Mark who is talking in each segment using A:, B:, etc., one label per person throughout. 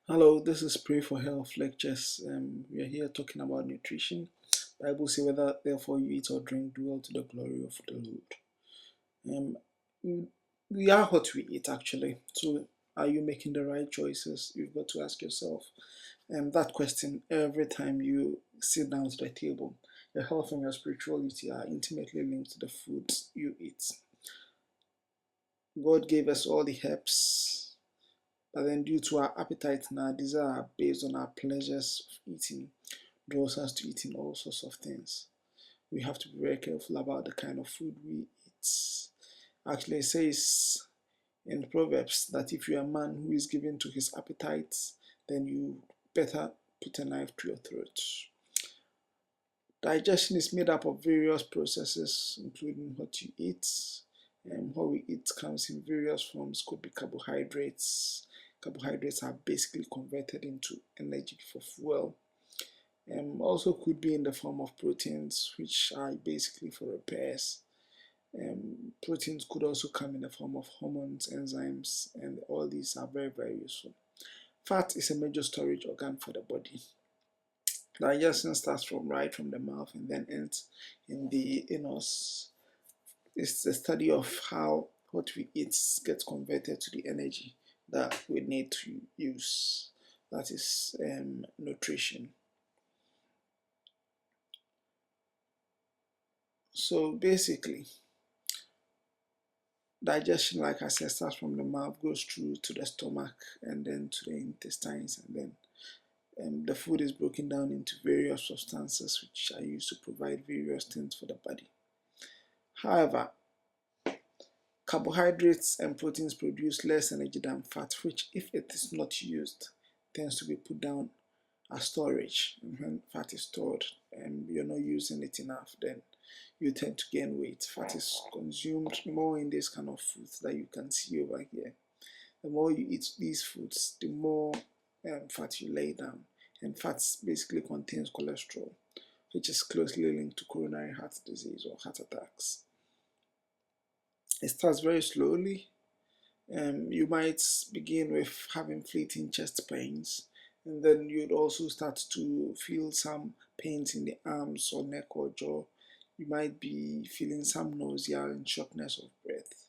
A: Hello, this is Pray for Health Lectures. We are here talking about nutrition. Bible says, whether therefore you eat or drink, do all to the glory of the Lord. Um, we we are what we eat actually. So, are you making the right choices? You've got to ask yourself that question every time you sit down to the table. Your health and your spirituality are intimately linked to the foods you eat. God gave us all the herbs, but then due to our appetite and our desire based on our pleasures of eating, draws us to eating all sorts of things. We have to be very careful about the kind of food we eat. Actually, it says in Proverbs that if you're a man who is given to his appetites, then you better put a knife to your throat. Digestion is made up of various processes, including what you eat. And what we eat comes in various forms, could be carbohydrates. Carbohydrates are basically converted into energy for fuel. Also could be in the form of proteins, which are basically for repairs. Proteins could also come in the form of hormones, enzymes, and all these are very, very useful. Fat is a major storage organ for the body. Digestion starts from the mouth and then ends in the anus. It's the study of how what we eat gets converted to the energy that we need to use. That is nutrition. So basically, digestion, like I said, starts from the mouth, goes through to the stomach, and then to the intestines, and then the food is broken down into various substances which are used to provide various things for the body. However, carbohydrates and proteins produce less energy than fat, which, if it is not used, tends to be put down as storage. And when fat is stored and you're not using it enough, then you tend to gain weight. Fat is consumed more in this kind of foods that you can see over here. The more you eat these foods, the more fat you lay down. And fat basically contains cholesterol, which is closely linked to coronary heart disease or heart attacks. It starts very slowly. You might begin with having fleeting chest pains, and then you'd also start to feel some pains in the arms or neck or jaw. You might be feeling some nausea and shortness of breath.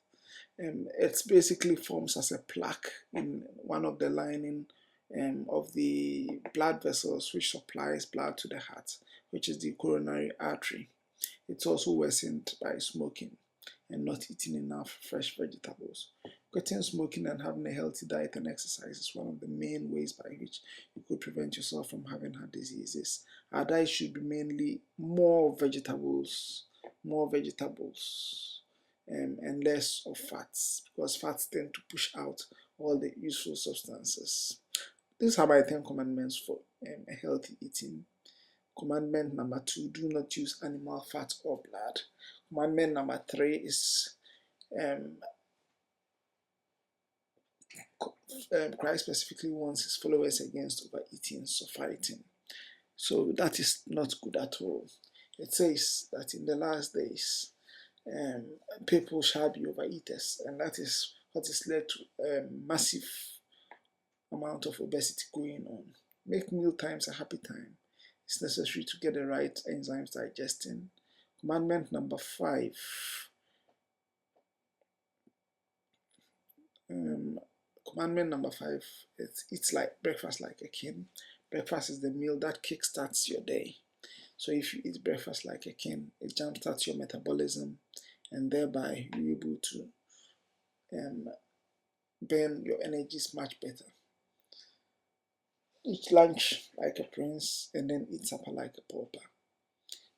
A: It basically forms as a plaque in one of the lining of the blood vessels which supplies blood to the heart, which is the coronary artery. It's also worsened by smoking and not eating enough fresh vegetables. Quitting smoking and having a healthy diet and exercise is one of the main ways by which you could prevent yourself from having heart diseases. Our diet should be mainly more vegetables, and less of fats, because fats tend to push out all the useful substances. These are my 10 commandments for a healthy eating. Commandment number 2, do not use animal fat or blood. Commandment number 3 is um, Christ specifically warns his followers against overeating, suffighting. So that is not good at all. It says that in the last days, um, people shall be overeaters, and that is what has led to a massive amount of obesity going on. Make meal times a happy time. It's necessary to get the right enzymes digesting. Commandment number 5. Um, Commandment number 5 is eat like breakfast like a king. Breakfast is the meal that kickstarts your day. So if you eat breakfast like a king, it jumpstarts your metabolism, and thereby you're able to um, burn your energies much better. Eat lunch like a prince, and then eat supper like a pauper.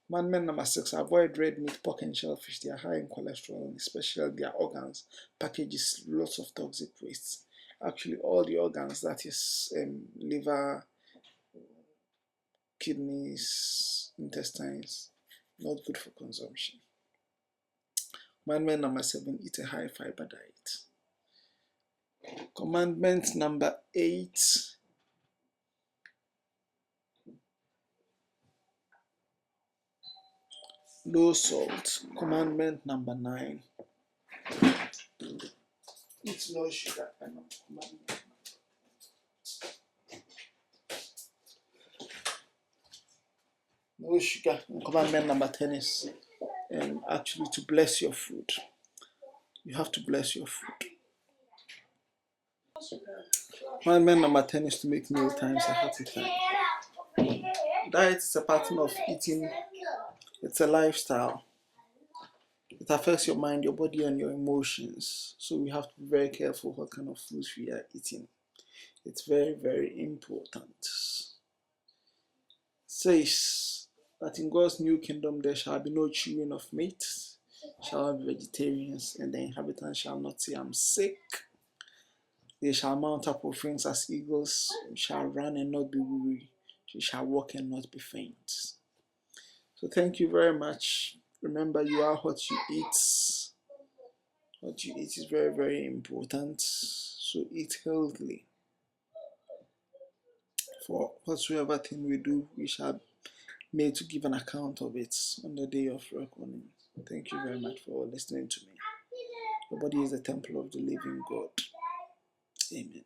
A: Commandment number 6, avoid red meat, pork, and shellfish. They are high in cholesterol, and especially their organs packages lots of toxic wastes. Actually, all the organs, that is liver, kidneys, intestines, not good for consumption. Commandment number 7, eat a high fiber diet. Commandment number 8, low salt. Commandment number 9, eat no sugar. Commandment no sugar. Commandment number 10 is actually to bless your food. You have to bless your food. Commandment number 10 is to make meal times a happy time. Diet is a pattern of eating. It's a lifestyle. It affects your mind, your body, and your emotions. So we have to be very careful what kind of foods we are eating. It's very, very important. It says that in God's new kingdom there shall be no chewing of meat, shall be vegetarians, and the inhabitants shall not say, I'm sick. They shall mount up with wings as eagles, shall run and not be weary, they shall walk and not be faint. So thank you very much. Remember, you are what you eat. What you eat is very, very important. So eat healthily. For whatsoever thing we do, we shall be made to give an account of it on the day of reckoning. Thank you very much for listening to me. Your body is the temple of the living God. Amen.